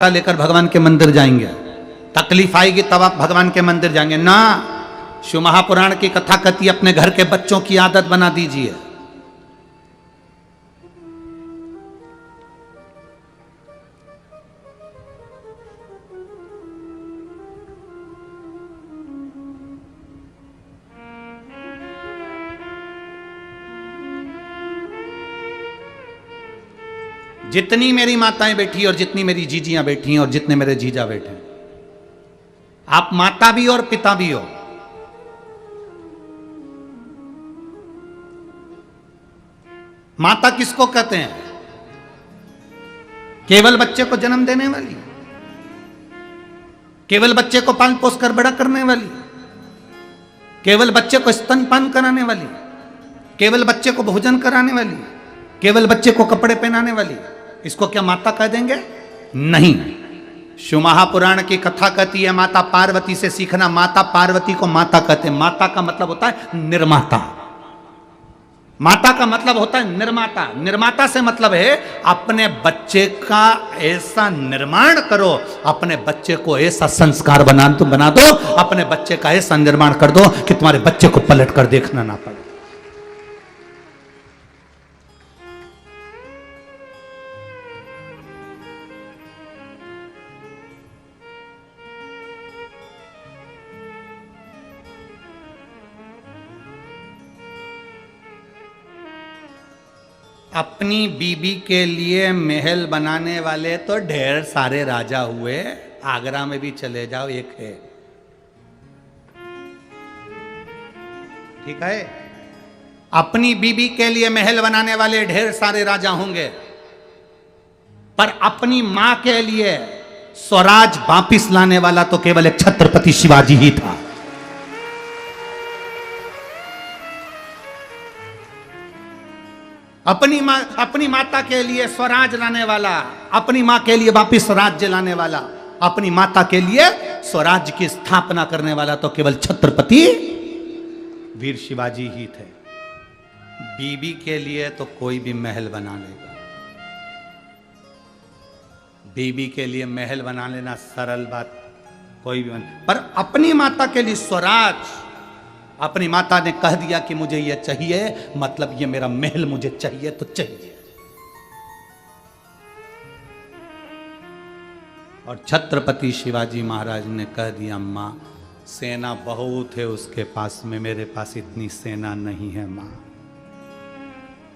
लेकर भगवान के मंदिर जाएंगे, तकलीफ आएगी तब आप भगवान के मंदिर जाएंगे ना। शिव महापुराण की कथा कथी अपने घर के बच्चों की आदत बना दीजिए। जितनी मेरी माताएं बैठी और जितनी मेरी जीजियां बैठी हैं और जितने मेरे जीजा बैठे हैं, आप माता भी और पिता भी हो। माता किसको कहते हैं? केवल बच्चे को जन्म देने वाली, केवल बच्चे को पाल पोस कर बड़ा करने वाली, केवल बच्चे को स्तनपान कराने वाली, केवल बच्चे को भोजन कराने वाली, केवल बच्चे को कपड़े पहनाने वाली, इसको क्या माता कह देंगे? नहीं। शिव महापुराण की कथा कहती है माता पार्वती से सीखना। माता पार्वती को माता कहते हैं। माता का मतलब होता है निर्माता। माता का मतलब होता है निर्माता। निर्माता से मतलब है अपने बच्चे का ऐसा निर्माण करो, अपने बच्चे को ऐसा संस्कार बना दो, अपने बच्चे का ऐसा निर्माण कर दो कि तुम्हारे बच्चे को पलट कर देखना ना पड़े। अपनी बीबी के लिए महल बनाने वाले तो ढेर सारे राजा हुए। आगरा में भी चले जाओ, एक है, ठीक है। अपनी बीबी के लिए महल बनाने वाले ढेर सारे राजा होंगे, पर अपनी मां के लिए स्वराज वापिस लाने वाला तो केवल एक छत्रपति शिवाजी ही था। अपनी माता के लिए स्वराज लाने वाला, अपनी मां के लिए वापिस राज्य लाने वाला, अपनी माता के लिए स्वराज की स्थापना करने वाला तो केवल छत्रपति वीर शिवाजी ही थे। बीबी के लिए तो कोई भी महल बना लेगा। बीबी के लिए महल बना लेना सरल बात, कोई भी पर अपनी माता के लिए स्वराज, अपनी माता ने कह दिया कि मुझे ये चाहिए, मतलब ये मेरा महल मुझे चाहिए तो चाहिए। और छत्रपति शिवाजी महाराज ने कह दिया, अम्मा सेना बहुत है उसके पास में, मेरे पास इतनी सेना नहीं है मां,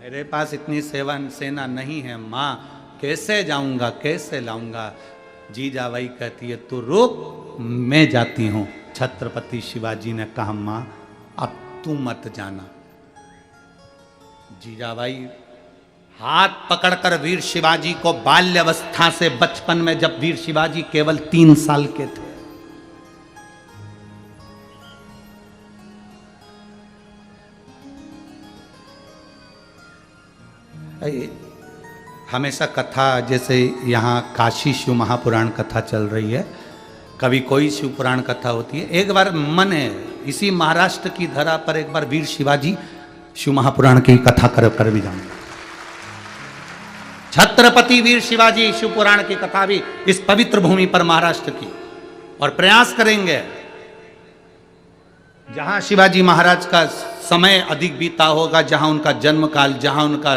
मेरे पास इतनी सेना नहीं है मां, कैसे जाऊंगा, कैसे लाऊंगा? जीजा वही कहती है तू रुक, मैं जाती हूं। छत्रपति शिवाजी ने कहा मां अब तू मत जाना। जीजाबाई हाथ पकड़कर वीर शिवाजी को बाल्यावस्था से, बचपन में जब वीर शिवाजी केवल 3 साल के थे, हमेशा कथा जैसे यहाँ काशी शिव महापुराण कथा चल रही है, कभी कोई शिव पुराण कथा होती है। एक बार मन है इसी महाराष्ट्र की धरा पर एक बार वीर शिवाजी शिव महापुराण की कथा कर भी जाऊंगा। छत्रपति वीर शिवाजी शिव पुराण की कथा भी इस पवित्र भूमि पर महाराष्ट्र की, और प्रयास करेंगे जहां शिवाजी महाराज का समय अधिक बीता होगा, जहां उनका जन्म काल, जहां उनका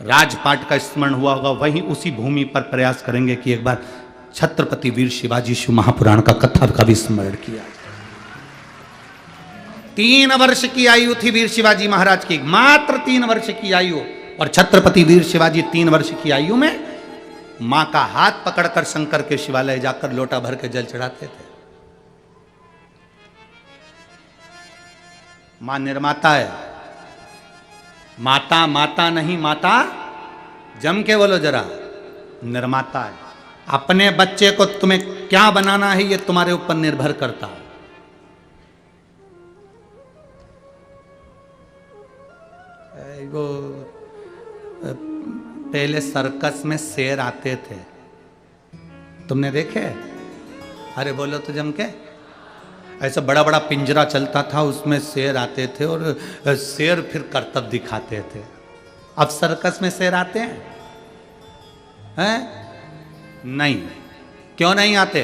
राजपाट का स्मरण हुआ होगा, वहीं उसी भूमि पर प्रयास करेंगे कि एक बार छत्रपति वीर शिवाजी शिव महापुराण का कथा का भी स्मरण किया। 3 वर्ष की आयु थी वीर शिवाजी महाराज की, मात्र 3 वर्ष की आयु, और छत्रपति वीर शिवाजी 3 वर्ष की आयु में मां का हाथ पकड़कर शंकर के शिवालय जाकर लोटा भर के जल चढ़ाते थे। मां निर्माता है। माता माता नहीं, माता जम के बोलो जरा, निर्माता है। अपने बच्चे को तुम्हें क्या बनाना है ये तुम्हारे ऊपर निर्भर करता है। वो पहले सर्कस में शेर आते थे, तुमने देखे? अरे बोलो तो जम के। ऐसा बड़ा बड़ा पिंजरा चलता था, उसमें शेर आते थे और शेर फिर करतब दिखाते थे। अब सर्कस में शेर आते हैं? नहीं। क्यों नहीं आते?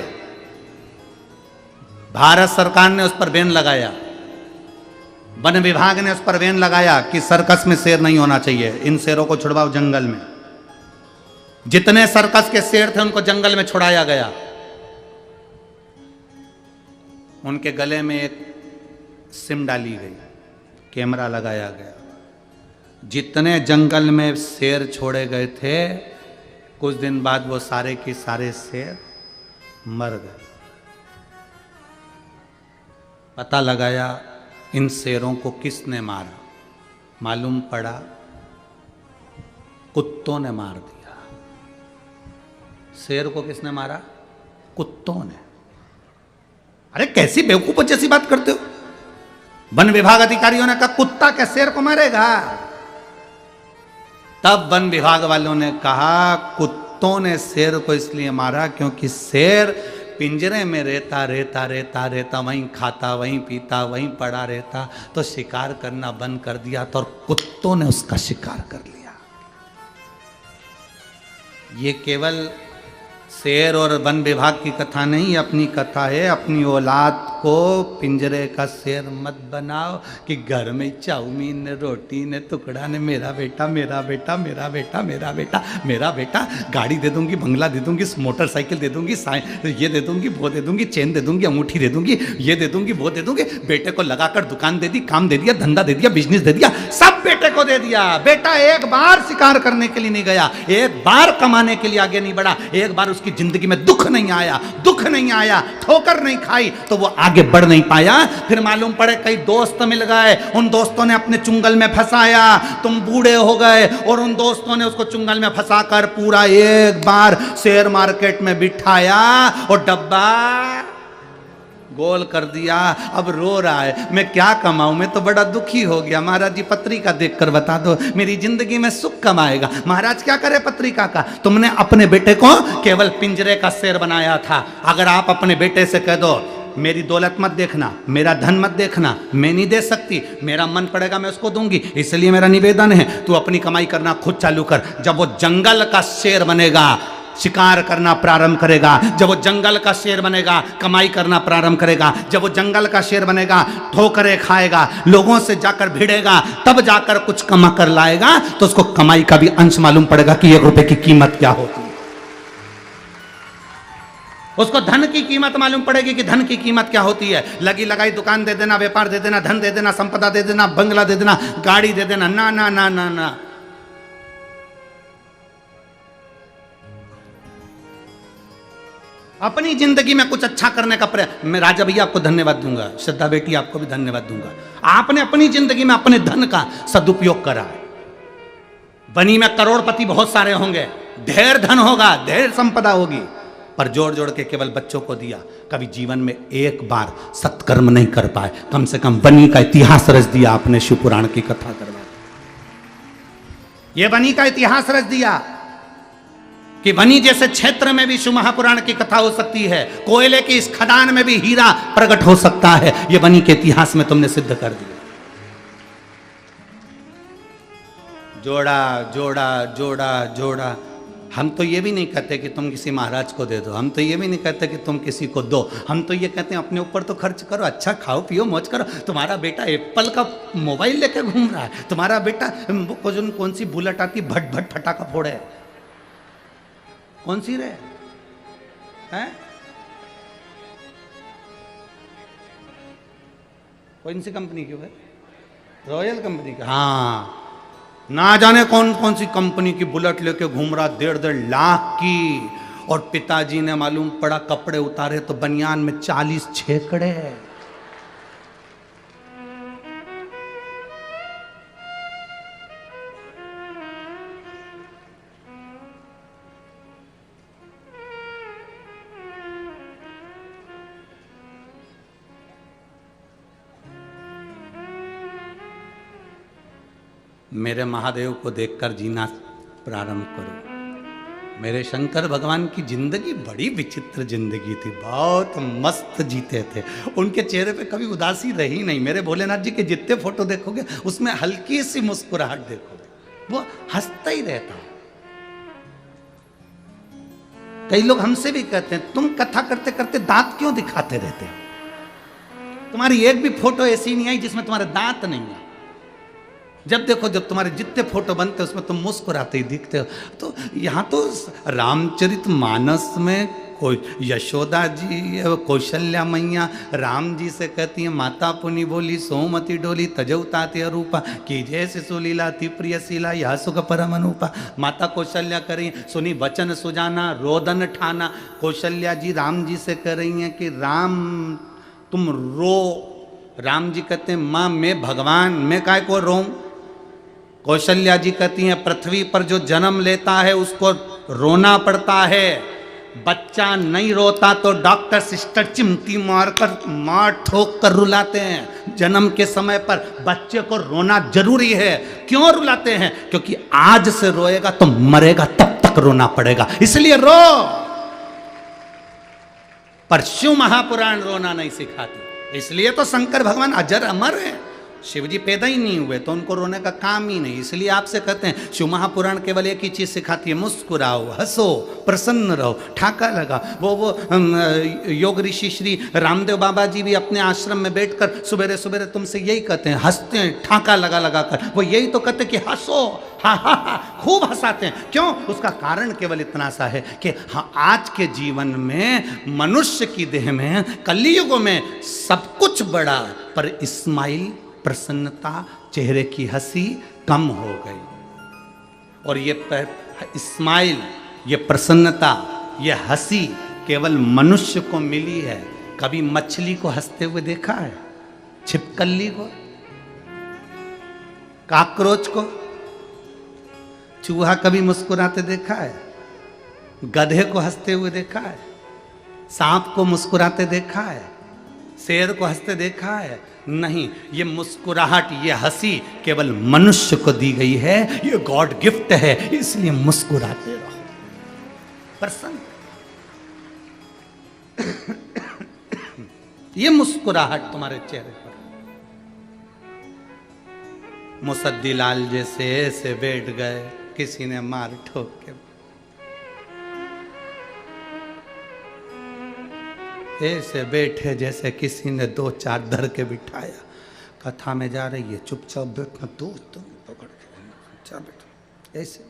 भारत सरकार ने उस पर बैन लगाया, वन विभाग ने उस पर बैन लगाया कि सर्कस में शेर नहीं होना चाहिए, इन शेरों को छुड़वाओ जंगल में। जितने सर्कस के शेर थे उनको जंगल में छुड़ाया गया। उनके गले में एक सिम डाली गई, कैमरा लगाया गया। जितने जंगल में शेर छोड़े गए थे, कुछ दिन बाद वो सारे के सारे शेर मर गए। पता लगाया इन शेरों को किसने मारा, मालूम पड़ा कुत्तों ने मार दिया। शेर को किसने मारा? कुत्तों ने। अरे कैसी बेवकूफों जैसी बात करते हो। वन विभाग अधिकारियों ने कहा कुत्ता क्या शेर को मारेगा? तब वन विभाग वालों ने कहा कुत्तों ने शेर को इसलिए मारा क्योंकि शेर पिंजरे में रहता रहता रहता रहता, वहीं खाता, वहीं पीता, वहीं पड़ा रहता, तो शिकार करना बंद कर दिया तो और कुत्तों ने उसका शिकार कर लिया। ये केवल शेर और वन विभाग की कथा नहीं, अपनी कथा है। अपनी औलाद को पिंजरे का शेर मत बनाओ कि घर में चाउमीन ने, रोटी ने, टुकड़ा ने, मेरा बेटा मेरा बेटा मेरा बेटा मेरा बेटा मेरा बेटा, गाड़ी दे दूंगी, बंगला दे दूंगी, मोटरसाइकिल दे दूंगी, ये दे दूंगी, वो दे दूंगी, चेन दे दूंगी, अंगूठी दे दूंगी, ये दे दूंगी, वो दे दूंगी। बेटे को लगाकर दुकान दे दी, काम दे दिया, धंधा दे दिया, बिजनेस दे दिया, सब बेटे को दे दिया। बेटा एक बार शिकार करने के लिए नहीं गया, एक बार कमाने के लिए आगे नहीं बढ़ा, एक बार उसकी जिंदगी में दुख नहीं आया, दुख नहीं आया, ठोकर नहीं खाई तो वो आगे बढ़ नहीं पाया। फिर मालूम पड़े कई दोस्त मिल गए, उन दोस्तों ने अपने चुंगल में फंसाया, तुम बूढ़े हो गए और उन दोस्तों ने उसको चुंगल में फंसाकर पूरा एक बार शेयर मार्केट में बिठाया और डब्बा गोल कर दिया। अब रो रहा है, मैं क्या कमाऊं, मैं तो बड़ा दुखी हो गया। महाराज जी पत्रिका देखकर बता दो, मेरी जिंदगी में सुख कम आएगा। महाराज क्या करे पत्रिका का? तुमने अपने बेटे को केवल पिंजरे का शेर बनाया था। अगर आप अपने बेटे से कह दो मेरी दौलत मत देखना, मेरा धन मत देखना, मैं नहीं दे सकती, मेरा मन पड़ेगा मैं उसको दूंगी, इसलिए मेरा निवेदन है तू अपनी कमाई करना खुद चालू कर। जब वो जंगल का शेर बनेगा, शिकार करना प्रारंभ करेगा, जब वो जंगल का शेर बनेगा, कमाई करना प्रारंभ करेगा, जब वो जंगल का शेर बनेगा, ठोकरें खाएगा, लोगों से जाकर भिड़ेगा, तब जाकर कुछ कमा कर लाएगा, तो उसको कमाई का भी अंश मालूम पड़ेगा कि 1 रुपए की कीमत क्या होती है। उसको धन की कीमत मालूम पड़ेगी कि धन की कीमत क्या होती है। लगी लगाई दुकान दे देना, व्यापार दे देना, धन दे देना, संपदा दे देना, बंगला दे देना, गाड़ी दे देना, ना ना ना ना ना। अपनी जिंदगी में कुछ अच्छा करने का प्रयास। मैं राजा भैया आपको धन्यवाद दूंगा, श्रद्धा बेटी आपको भी धन्यवाद दूंगा। आपने अपनी जिंदगी में अपने धन का सदुपयोग करा है। बनी में करोड़पति बहुत सारे होंगे, ढेर धन होगा, ढेर संपदा होगी, पर जोड़ जोड़ के केवल बच्चों को दिया। कभी जीवन में एक बार सत्कर्म नहीं कर पाए। कम से कम बनी का इतिहास रच दिया आपने, शिव पुराण की कथा करवा। ये बनी का इतिहास रच दिया कि बनी जैसे क्षेत्र में भी शिव महापुराण की कथा हो सकती है, कोयले की इस खदान में भी हीरा प्रकट हो सकता है। ये बनी के इतिहास में तुमने सिद्ध कर दिया। जोड़ा जोड़ा जोड़ा जोड़ा। हम तो ये भी नहीं कहते कि तुम किसी महाराज को दे दो, हम तो ये भी नहीं कहते कि तुम किसी को दो, हम तो ये कहते हैं अपने ऊपर तो खर्च करो, अच्छा खाओ पियो मौज करो। तुम्हारा बेटा एप्पल का मोबाइल लेकर घूम रहा है, तुम्हारा बेटा कौन सी बुलेट आती भट भट फटाका फोड़े, कौन सी रे हैं, कौन सी कंपनी की है? रॉयल कंपनी का। हाँ, ना जाने कौन कौन सी कंपनी की बुलेट लेके घूम रहा, 1.5 लाख की। और पिताजी ने मालूम पड़ा कपड़े उतारे तो बनियान में 40 छेकड़े। मेरे महादेव को देखकर जीना प्रारंभ करो। मेरे शंकर भगवान की जिंदगी बड़ी विचित्र जिंदगी थी, बहुत मस्त जीते थे। उनके चेहरे पे कभी उदासी रही नहीं। मेरे भोलेनाथ जी के जितने फोटो देखोगे उसमें हल्की सी मुस्कुराहट देखोगे, वो हंसता ही रहता है। कई लोग हमसे भी कहते हैं तुम कथा करते करते दांत क्यों दिखाते रहते हो? तुम्हारी एक भी फोटो ऐसी नहीं आई जिसमें तुम्हारे दांत नहीं है। जब देखो, जब तुम्हारे जितने फोटो बनते हैं उसमें तुम मुस्कुराते ही दिखते हो। तो यहाँ तो रामचरितमानस में कोई यशोदा जी, कौशल्या मैया राम जी से कहती हैं, माता पुनि बोली सोमति डोली तजौताते अरूपा की जैसे सुलीला ति प्रियशीला या सुख परम अनुपा। माता कौशल्या कर रही हैं, सुनी वचन सुजाना रोदन ठाना। कौशल्या जी राम जी से कह रही हैं कि राम तुम रो। राम जी कहते हैं माँ मैं भगवान, मैं काय को रोऊं? कौशल्या जी कहती हैं पृथ्वी पर जो जन्म लेता है उसको रोना पड़ता है, बच्चा नहीं रोता तो डॉक्टर सिस्टर चिमटी मार ठोक कर रुलाते हैं। जन्म के समय पर बच्चे को रोना जरूरी है। क्यों रुलाते हैं? क्योंकि आज से रोएगा तो मरेगा तब तक रोना पड़ेगा, इसलिए रो। पर शिव महापुराण रोना नहीं सिखाती, इसलिए तो शंकर भगवान अजर अमर है। शिव जी पैदा ही नहीं हुए तो उनको रोने का काम ही नहीं। इसलिए आपसे कहते हैं शिव महापुराण केवल एक ही चीज सिखाती है, मुस्कुराओ, हंसो, प्रसन्न रहो, ठाका लगा। वो योग ऋषि श्री रामदेव बाबा जी भी अपने आश्रम में बैठकर सुबेरे सुबेरे तुमसे यही कहते हैं, हंसते हैं ठाका लगा लगा कर। वो यही तो कहते कि हंसो, हा हा हा, खूब हंसाते हैं। क्यों? उसका कारण केवल इतना सा है कि हाँ, आज के जीवन में मनुष्य की देह में कलयुग में सब कुछ बड़ा, पर इस्माइल प्रसन्नता, चेहरे की हंसी कम हो गई। और ये स्माइल, ये प्रसन्नता, ये हंसी केवल मनुष्य को मिली है। कभी मछली को हंसते हुए देखा है? छिपकली को, काकरोच को, चूहा कभी मुस्कुराते देखा है? गधे को हंसते हुए देखा है? सांप को मुस्कुराते देखा है? शेर को हंसते देखा है? नहीं। ये मुस्कुराहट, ये हंसी केवल मनुष्य को दी गई है, ये गॉड गिफ्ट है, इसलिए मुस्कुराते रहो, प्रसन्न। ये मुस्कुराहट तुम्हारे चेहरे पर। मुसद्दी लाल जैसे ऐसे बैठ गए, किसी ने मार ठोक के, ऐसे बैठे जैसे किसी ने दो चार धर के बिठाया। कथा में जा रही है, चुपचाप बैठना, दोस्त पकड़ के चुपचाप बैठो, ऐसे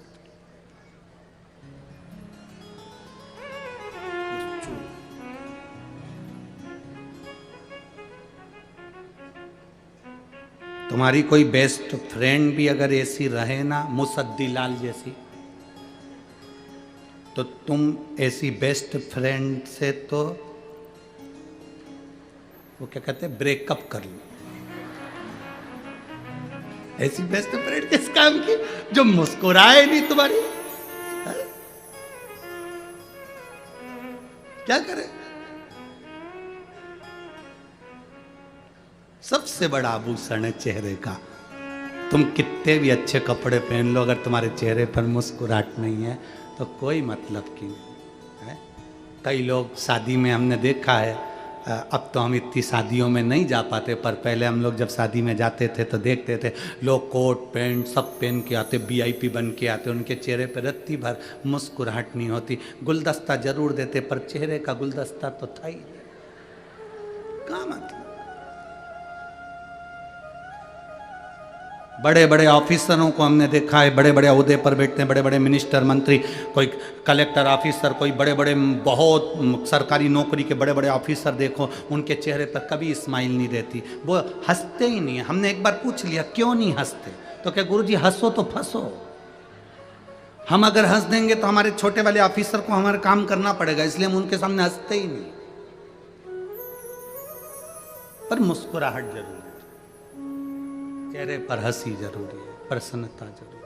तुम्हारी कोई बेस्ट फ्रेंड भी अगर ऐसी रहे ना, मुसद्दी लाल जैसी, तो तुम ऐसी बेस्ट फ्रेंड से तो वो क्या कहते हैं, ब्रेकअप कर लो। ऐसी बेस्ट फ्रेंड किस काम की जो मुस्कुराए नहीं तुम्हारी? क्या करे? सबसे बड़ा आभूषण है चेहरे का। तुम कितने भी अच्छे कपड़े पहन लो, अगर तुम्हारे चेहरे पर मुस्कुराहट नहीं है तो कोई मतलब की नहीं है। कई लोग शादी में हमने देखा है, अब तो हम इतनी शादियों में नहीं जा पाते, पर पहले हम लोग जब शादी में जाते थे तो देखते थे लोग कोट पैंट सब पहन के आते, VIP बन के आते, उनके चेहरे पर रत्ती भर मुस्कुराहट नहीं होती। गुलदस्ता जरूर देते पर चेहरे का गुलदस्ता तो था ही क्या मतलब। बड़े बड़े ऑफिसरों को हमने देखा है, बड़े बड़े ओहदे पर बैठते हैं, बड़े बड़े मिनिस्टर, मंत्री, कोई कलेक्टर ऑफिसर, कोई बड़े बड़े बहुत सरकारी नौकरी के बड़े बड़े ऑफिसर देखो, उनके चेहरे पर कभी स्माइल नहीं रहती, वो हंसते ही नहीं है। हमने एक बार पूछ लिया क्यों नहीं हंसते, तो क्या गुरुजी हंसो तो फंसो। हम अगर हंस देंगे तो हमारे छोटे वाले ऑफिसर को हमारा काम करना पड़ेगा, इसलिए हम उनके सामने हंसते ही नहीं। पर मुस्कुराहट जरूरी है, चेहरे पर हंसी जरूरी है, प्रसन्नता जरूरी है।